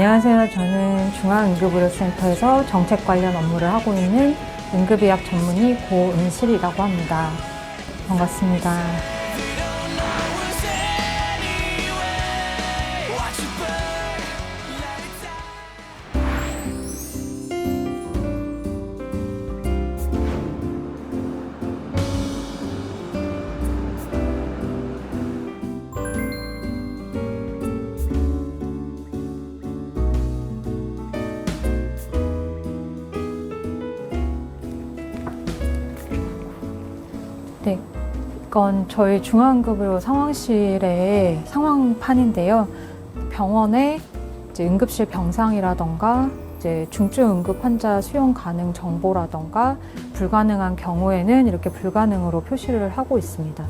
안녕하세요. 저는 중앙응급의료센터에서 정책 관련 업무를 하고 있는 응급의학 전문의 고은실이라고 합니다. 반갑습니다. 네, 이건 저희 중앙응급의료 상황실의 상황판인데요. 병원의 이제 응급실 병상이라던가 이제 중증 응급 환자 수용 가능 정보라던가 불가능한 경우에는 이렇게 불가능으로 표시를 하고 있습니다.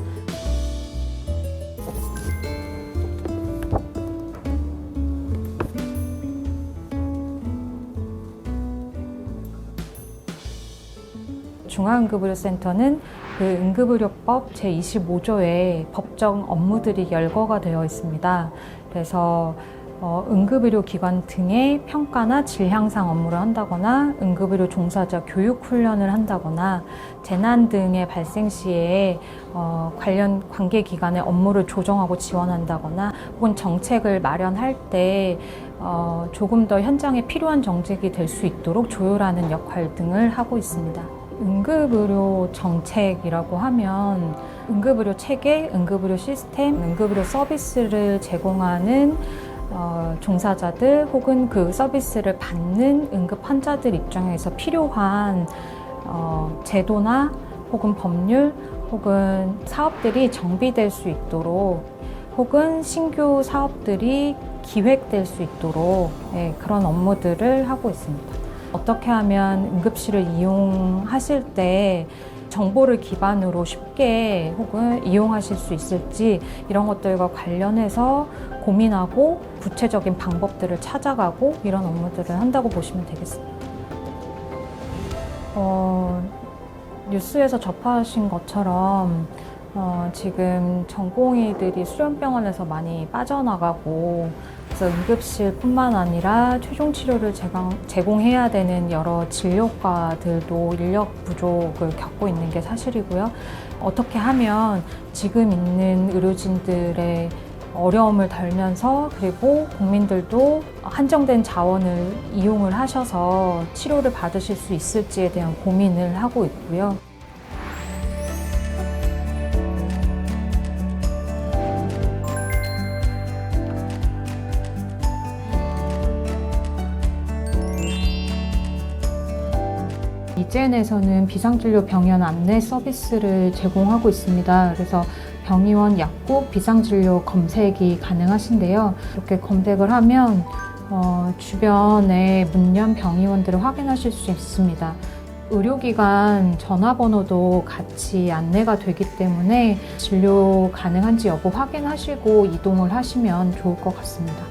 중앙응급의료센터는 그 응급의료법 제25조에 법정 업무들이 열거가 되어 있습니다. 그래서 응급의료기관 등의 평가나 질 향상 업무를 한다거나 응급의료 종사자 교육 훈련을 한다거나 재난 등의 발생 시에 관련 관계기관의 업무를 조정하고 지원한다거나 혹은 정책을 마련할 때 조금 더 현장에 필요한 정책이 될 수 있도록 조율하는 역할 등을 하고 있습니다. 응급의료 정책이라고 하면 응급의료 체계, 응급의료 시스템, 응급의료 서비스를 제공하는 종사자들 혹은 그 서비스를 받는 응급 환자들 입장에서 필요한 제도나 혹은 법률 혹은 사업들이 정비될 수 있도록 혹은 신규 사업들이 기획될 수 있도록 그런 업무들을 하고 있습니다. 어떻게 하면 응급실을 이용하실 때 정보를 기반으로 쉽게 혹은 이용하실 수 있을지 이런 것들과 관련해서 고민하고 구체적인 방법들을 찾아가고 이런 업무들을 한다고 보시면 되겠습니다. 뉴스에서 접하신 것처럼 지금 전공의들이 수련병원에서 많이 빠져나가고 그래서 응급실뿐만 아니라 최종 치료를 제공해야 되는 여러 진료과들도 인력 부족을 겪고 있는 게 사실이고요. 어떻게 하면 지금 있는 의료진들의 어려움을 덜면서 그리고 국민들도 한정된 자원을 이용을 하셔서 치료를 받으실 수 있을지에 대한 고민을 하고 있고요. 이젠에서는 비상진료 병원 안내 서비스를 제공하고 있습니다. 그래서 병의원 약국 비상진료 검색이 가능하신데요. 이렇게 검색을 하면 주변에 문연 병의원들을 확인하실 수 있습니다. 의료기관 전화번호도 같이 안내가 되기 때문에 진료 가능한지 여부 확인하시고 이동을 하시면 좋을 것 같습니다.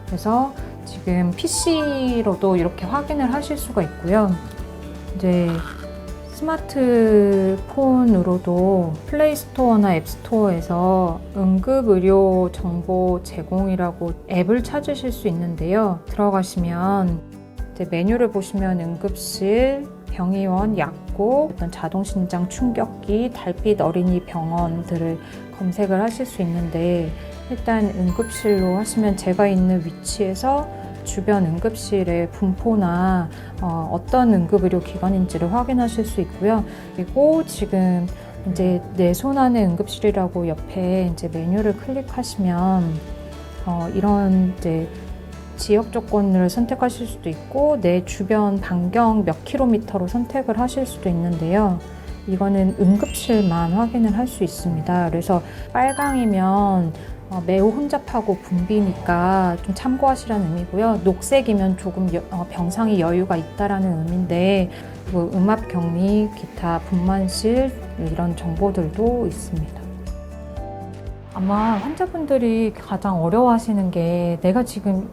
그래서 지금 PC로도 이렇게 확인을 하실 수가 있고요. 이제 스마트폰으로도 플레이스토어나 앱스토어에서 응급의료 정보 제공이라고 앱을 찾으실 수 있는데요. 들어가시면 이제 메뉴를 보시면 응급실, 병의원, 약국, 어떤 자동심장 충격기, 달빛 어린이 병원들을 검색을 하실 수 있는데 일단 응급실로 하시면 제가 있는 위치에서 주변 응급실의 분포나 어떤 응급의료 기관인지를 확인하실 수 있고요. 그리고 지금 이제 내 손 안에 응급실이라고 옆에 이제 메뉴를 클릭하시면 이런 이제 지역 조건을 선택하실 수도 있고 내 주변 반경 몇 킬로미터로 선택을 하실 수도 있는데요. 이거는 응급실만 확인을 할 수 있습니다. 그래서 빨강이면 매우 혼잡하고 붐비니까 좀 참고하시라는 의미고요. 녹색이면 조금 병상이 여유가 있다라는 의미인데 음압 격리, 기타 분만실 이런 정보들도 있습니다. 아마 환자분들이 가장 어려워하시는 게 내가 지금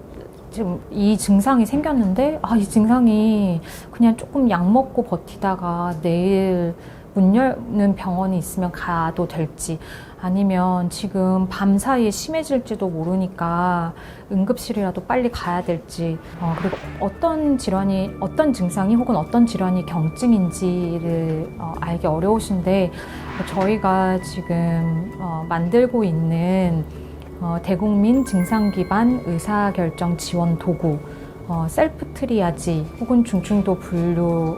이 증상이 생겼는데 이 증상이 그냥 조금 약 먹고 버티다가 내일 문 여는 병원이 있으면 가도 될지, 아니면 지금 밤 사이에 심해질지도 모르니까 응급실이라도 빨리 가야 될지, 그리고 어떤 질환이, 어떤 증상이 혹은 어떤 질환이 경증인지를 알기 어려우신데, 저희가 지금 만들고 있는 대국민 증상 기반 의사결정 지원 도구, 셀프 트리아지 혹은 중증도 분류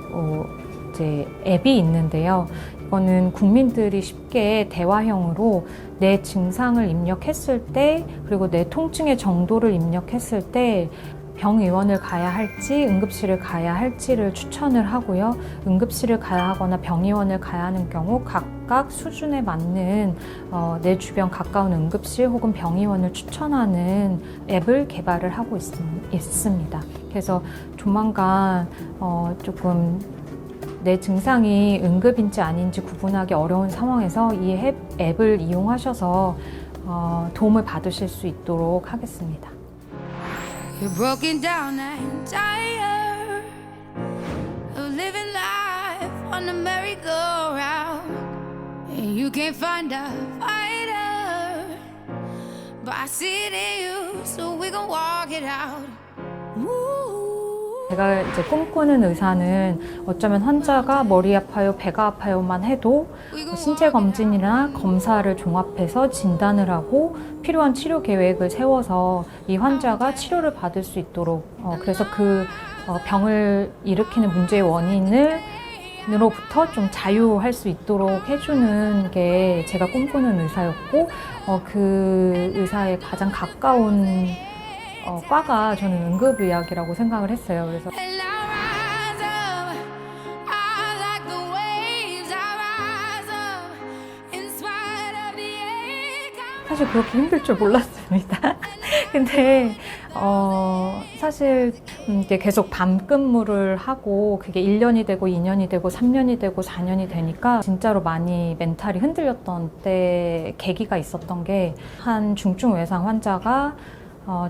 이제 앱이 있는데요. 이거는 국민들이 쉽게 대화형으로 내 증상을 입력했을 때, 그리고 내 통증의 정도를 입력했을 때 병의원을 가야 할지 응급실을 가야 할지를 추천을 하고요. 응급실을 가야 하거나 병의원을 가야 하는 경우 각각 수준에 맞는 내 주변 가까운 응급실 혹은 병의원을 추천하는 앱을 개발을 하고 있습니다. 그래서 조만간 조금 내 증상이 응급인지 아닌지 구분하기 어려운 상황에서 이 앱을 이용하셔서 도움을 받으실 수 있도록 하겠습니다. You're broken down and tired of living life on the merry-go-round, and you can't find a fighter, but I see it in you, so we gon' walk it out. 제가 이제 꿈꾸는 의사는 어쩌면 환자가 머리 아파요, 배가 아파요만 해도 신체 검진이나 검사를 종합해서 진단을 하고 필요한 치료 계획을 세워서 이 환자가 치료를 받을 수 있도록, 그래서 그 병을 일으키는 문제의 원인으로부터 좀 자유할 수 있도록 해주는 게 제가 꿈꾸는 의사였고, 그 의사의 가장 가까운 과가 저는 응급의학이라고 생각을 했어요. 그래서 And I rise up, I like the waves, I rise up, in spite of the ache. 사실 그렇게 힘들 줄 몰랐습니다. 근데 사실 이제 계속 밤 근무를 하고 그게 1년이 되고 2년이 되고 3년이 되고 4년이 되니까 진짜로 많이 멘탈이 흔들렸던 때 계기가 있었던 게, 한 중증 외상 환자가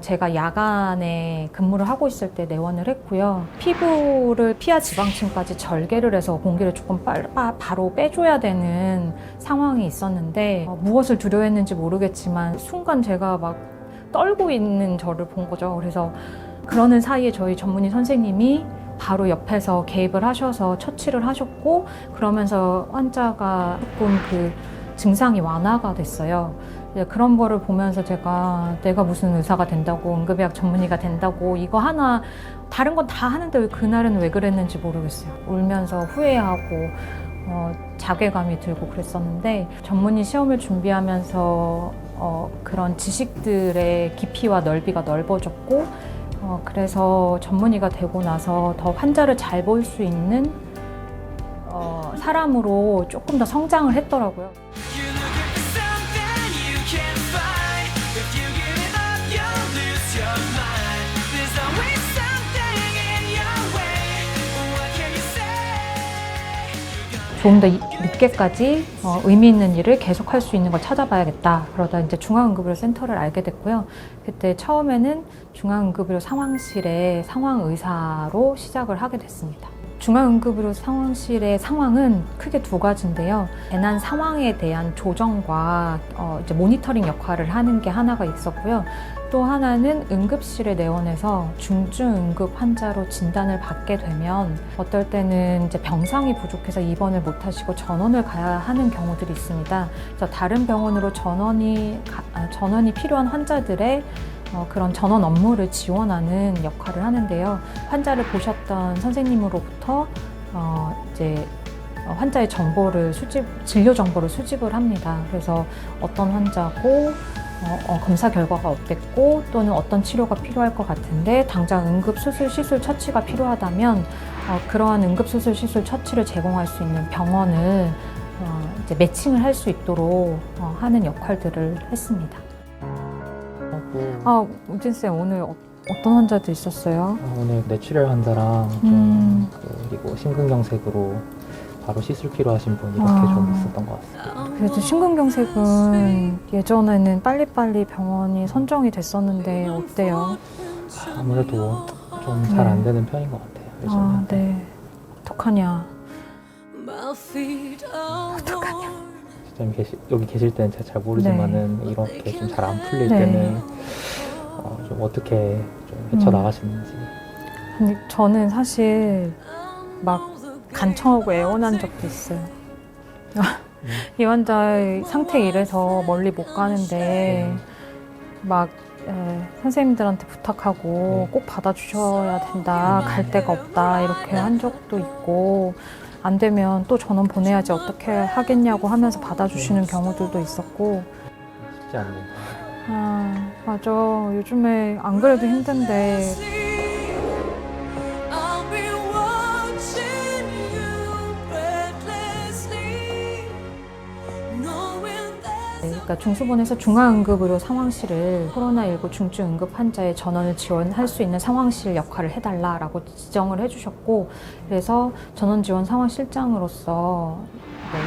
제가 야간에 근무를 하고 있을 때 내원을 했고요. 피부를 피하 지방층까지 절개를 해서 공기를 조금 바로 빼줘야 되는 상황이 있었는데, 무엇을 두려워했는지 모르겠지만 순간 제가 막 떨고 있는 저를 본 거죠. 그래서 그러는 사이에 저희 전문의 선생님이 바로 옆에서 개입을 하셔서 처치를 하셨고, 그러면서 환자가 조금 그 증상이 완화가 됐어요. 그런 거를 보면서 내가 무슨 의사가 된다고, 응급의학 전문의가 된다고, 이거 하나, 다른 건 다 하는데 왜 그날은 왜 그랬는지 모르겠어요. 울면서 후회하고 자괴감이 들고 그랬었는데, 전문의 시험을 준비하면서 그런 지식들의 깊이와 넓이가 넓어졌고, 그래서 전문의가 되고 나서 더 환자를 잘 볼 수 있는 사람으로 조금 더 성장을 했더라고요. 조금 더 늦게까지 의미 있는 일을 계속 할 수 있는 걸 찾아봐야겠다. 그러다 이제 중앙응급의료 센터를 알게 됐고요. 그때 처음에는 중앙응급의료 상황실의 상황의사로 시작을 하게 됐습니다. 중앙응급의료 상황실의 상황은 크게 두 가지인데요. 재난 상황에 대한 조정과 이제 모니터링 역할을 하는 게 하나가 있었고요. 또 하나는 응급실에 내원해서 중증 응급 환자로 진단을 받게 되면 어떨 때는 이제 병상이 부족해서 입원을 못 하시고 전원을 가야 하는 경우들이 있습니다. 그래서 다른 병원으로 전원이 필요한 환자들의 그런 전원 업무를 지원하는 역할을 하는데요. 환자를 보셨던 선생님으로부터 이제 환자의 진료 정보를 수집을 합니다. 그래서 어떤 환자고, 검사 결과가 어땠고, 또는 어떤 치료가 필요할 것 같은데 당장 응급수술 시술 처치가 필요하다면 그러한 응급수술 시술 처치를 제공할 수 있는 병원을 이제 매칭을 할 수 있도록 하는 역할들을 했습니다. 우진쌤, 오늘 어떤 환자들 있었어요? 오늘 뇌출혈 환자랑 그리고 심근경색으로 바로 시술 필요하신 분 이렇게 좀 있었던 것 같습니다. 그래도 심근경색은 예전에는 빨리빨리 병원이 선정이 됐었는데 어때요? 아무래도 좀 잘 안 되는 편인 것 같아요. 요즘은. 네. 어떡하냐. My feet are worn. 진짜 여기 계실 때는 제가 잘 모르지만은 이렇게 좀 잘 안 풀릴 네. 때는 좀 어떻게 좀 헤쳐나가시는지. 근데 저는 사실 막 간청하고 애원한 적도 있어요. 이 환자의 상태 이래서 멀리 못 가는데 막 선생님들한테 부탁하고 꼭 받아주셔야 된다, 갈 데가 없다 이렇게 한 적도 있고, 안 되면 또 전원 보내야지 어떻게 하겠냐고 하면서 받아주시는 경우들도 있었고. 쉽지 않네요. 아, 맞아. 요즘에 안 그래도 힘든데 I'll be watching you breathlessly, knowing there's 그러니까 중수본에서 중앙응급의료 상황실을 코로나19 중증응급 환자의 전원을 지원할 수 있는 상황실 역할을 해달라라고 지정을 해주셨고, 그래서 전원지원 상황실장으로서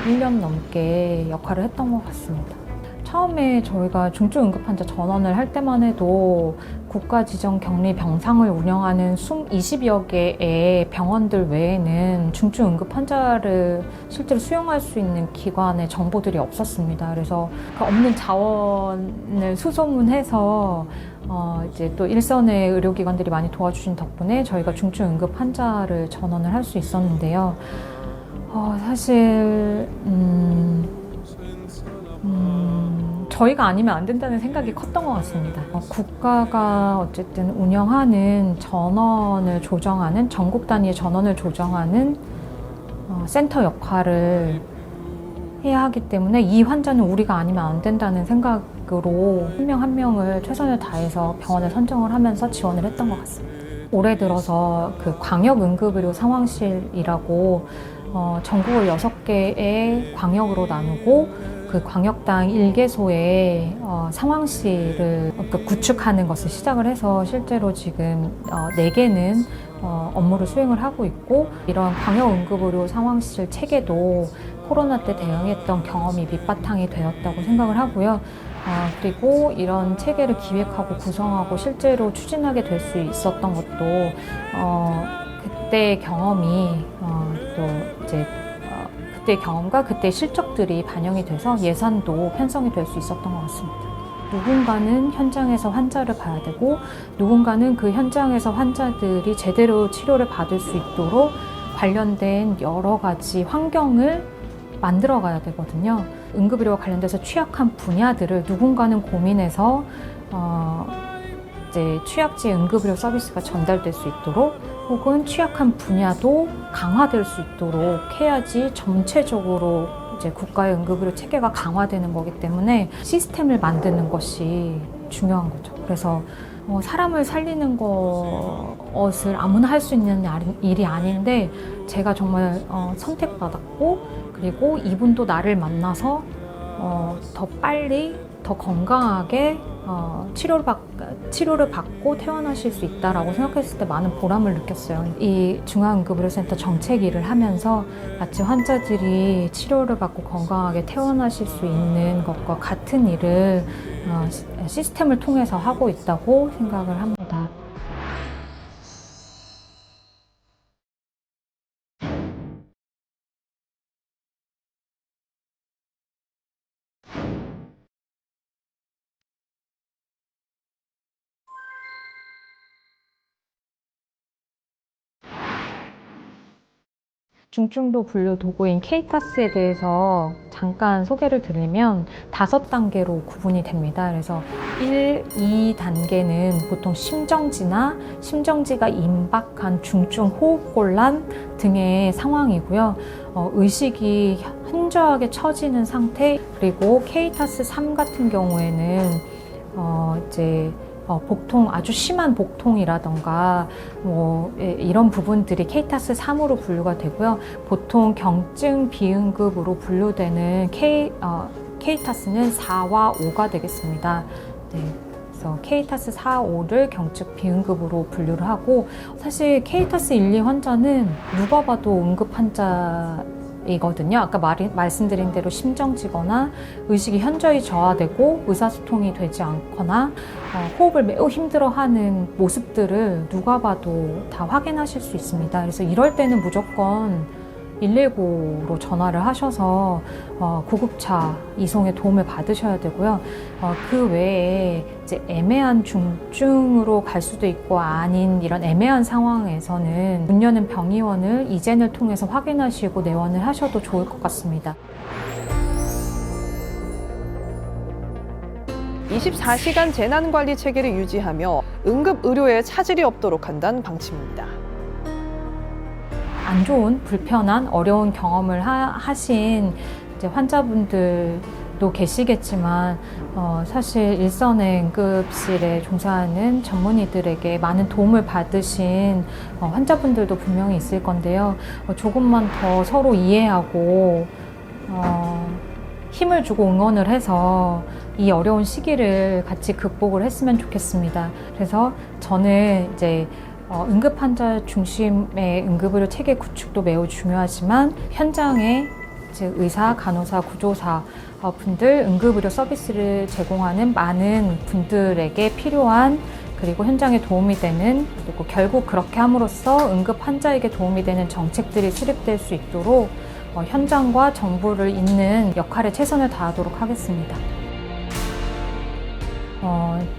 1년 넘게 역할을 했던 것 같습니다. 처음에 저희가 중증응급 환자 전원을 할 때만 해도 국가 지정 격리 병상을 운영하는 20여 개의 병원들 외에는 중증응급 환자를 실제로 수용할 수 있는 기관의 정보들이 없었습니다. 그래서 그 없는 자원을 수소문해서 이제 또 일선의 의료기관들이 많이 도와주신 덕분에 저희가 중증응급 환자를 전원을 할 수 있었는데요. 사실 저희가 아니면 안 된다는 생각이 컸던 것 같습니다. 국가가 어쨌든 운영하는 전원을 조정하는, 전국 단위의 전원을 조정하는 센터 역할을 해야 하기 때문에 이 환자는 우리가 아니면 안 된다는 생각으로 한 명 한 명을 최선을 다해서 병원을 선정을 하면서 지원을 했던 것 같습니다. 올해 들어서 그 광역응급의료 상황실이라고 전국을 6개의 광역으로 나누고 그 광역당 1개소에 상황실을 구축하는 것을 시작을 해서 실제로 지금 4개는 업무를 수행을 하고 있고, 이런 광역응급의료 상황실 체계도 코로나 때 대응했던 경험이 밑바탕이 되었다고 생각을 하고요. 그리고 이런 체계를 기획하고 구성하고 실제로 추진하게 될 수 있었던 것도 그때의 경험이 또 이제 그때의 경험과 그때의 실적들이 반영이 돼서 예산도 편성이 될 수 있었던 것 같습니다. 누군가는 현장에서 환자를 봐야 되고, 누군가는 그 현장에서 환자들이 제대로 치료를 받을 수 있도록 관련된 여러 가지 환경을 만들어 가야 되거든요. 응급의료와 관련돼서 취약한 분야들을 누군가는 고민해서 이제 취약지 응급의료 서비스가 전달될 수 있도록, 혹은 취약한 분야도 강화될 수 있도록 해야지 전체적으로 이제 국가의 응급의료 체계가 강화되는 거기 때문에 시스템을 만드는 것이 중요한 거죠. 그래서 사람을 살리는 것을 아무나 할 수 있는 일이 아닌데, 제가 정말 선택받았고, 그리고 이분도 나를 만나서 더 빨리, 더 건강하게 치료를 받고 퇴원하실 수 있다라고 생각했을 때 많은 보람을 느꼈어요. 이 중앙응급의료센터 정책 일을 하면서 마치 환자들이 치료를 받고 건강하게 퇴원하실 수 있는 것과 같은 일을 시스템을 통해서 하고 있다고 생각을 합니다. 중증도 분류 도구인 케이타스에 대해서 잠깐 소개를 드리면 5단계로 구분이 됩니다. 그래서 1, 2단계는 보통 심정지나 심정지가 임박한 중증 호흡곤란 등의 상황이고요. 의식이 현저하게 처지는 상태, 그리고 케이타스 3 같은 경우에는 이제 복통, 아주 심한 복통이라던가 이런 부분들이 케이타스 3으로 분류가 되고요. 보통 경증 비응급으로 분류되는 케이타스는 4와 5가 되겠습니다. 네. 그래서 케이타스 4, 5를 경증 비응급으로 분류를 하고, 사실 케이타스 1, 2 환자는 누가 봐도 응급 환자이거든요. 아까 말씀드린 대로 심정지거나 의식이 현저히 저하되고 의사소통이 되지 않거나 호흡을 매우 힘들어하는 모습들을 누가 봐도 다 확인하실 수 있습니다. 그래서 이럴 때는 무조건 119로 전화를 하셔서 구급차 이송에 도움을 받으셔야 되고요. 그 외에 이제 애매한 중증으로 갈 수도 있고 아닌 이런 애매한 상황에서는 문 여는 병의원을 이젠을 통해서 확인하시고 내원을 하셔도 좋을 것 같습니다. 24시간 재난관리 체계를 유지하며 응급의료에 차질이 없도록 한다는 방침입니다. 안 좋은, 불편한, 어려운 경험을 하신 이제 환자분들도 계시겠지만 사실 일선의 응급실에 종사하는 전문의들에게 많은 도움을 받으신 환자분들도 분명히 있을 건데요. 조금만 더 서로 이해하고 힘을 주고 응원을 해서 이 어려운 시기를 같이 극복을 했으면 좋겠습니다. 그래서 저는 이제 응급 환자 중심의 응급의료 체계 구축도 매우 중요하지만 현장에 즉 의사, 간호사, 구조사 분들 응급의료 서비스를 제공하는 많은 분들에게 필요한 그리고 현장에 도움이 되는 그리고 결국 그렇게 함으로써 응급 환자에게 도움이 되는 정책들이 수립될 수 있도록 현장과 정부를 잇는 역할에 최선을 다하도록 하겠습니다.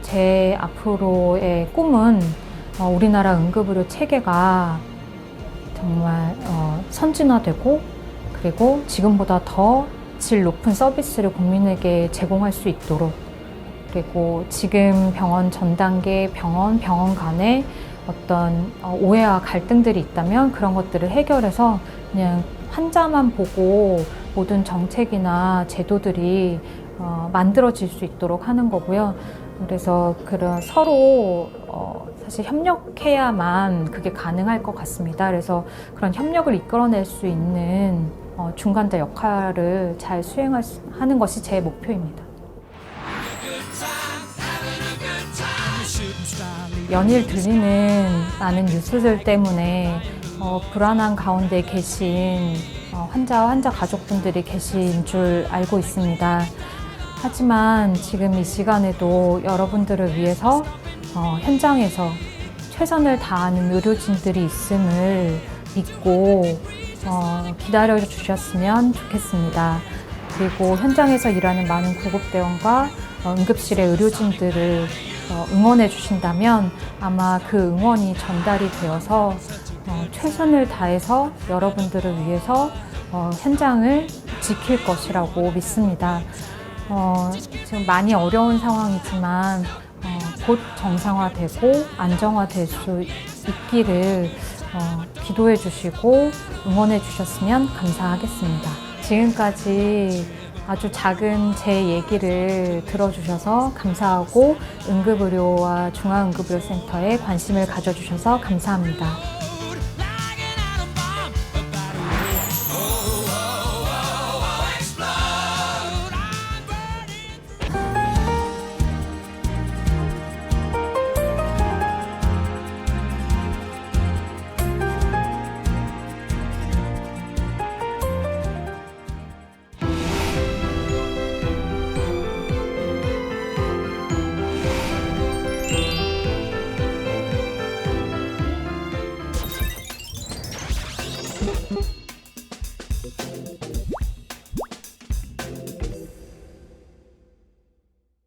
제 앞으로의 꿈은 우리나라 응급의료 체계가 정말 선진화되고 그리고 지금보다 더 질 높은 서비스를 국민에게 제공할 수 있도록 그리고 지금 병원 전 단계 병원 간에 어떤 오해와 갈등들이 있다면 그런 것들을 해결해서 그냥 환자만 보고 모든 정책이나 제도들이 만들어질 수 있도록 하는 거고요. 그래서 그런 서로 사실 협력해야만 그게 가능할 것 같습니다. 그래서 그런 협력을 이끌어낼 수 있는 중간자 역할을 잘 수행하는 것이 제 목표입니다. 연일 들리는 많은 뉴스들 때문에 불안한 가운데 계신 환자와 환자 가족분들이 계신 줄 알고 있습니다. 하지만 지금 이 시간에도 여러분들을 위해서 현장에서 최선을 다하는 의료진들이 있음을 믿고 기다려 주셨으면 좋겠습니다. 그리고 현장에서 일하는 많은 구급대원과 응급실의 의료진들을 응원해 주신다면 아마 그 응원이 전달이 되어서 최선을 다해서 여러분들을 위해서 현장을 지킬 것이라고 믿습니다. 지금 많이 어려운 상황이지만 곧 정상화되고 안정화될 수 있기를 기도해 주시고 응원해 주셨으면 감사하겠습니다. 지금까지 아주 작은 제 얘기를 들어주셔서 감사하고 응급의료와 중앙응급의료센터에 관심을 가져주셔서 감사합니다.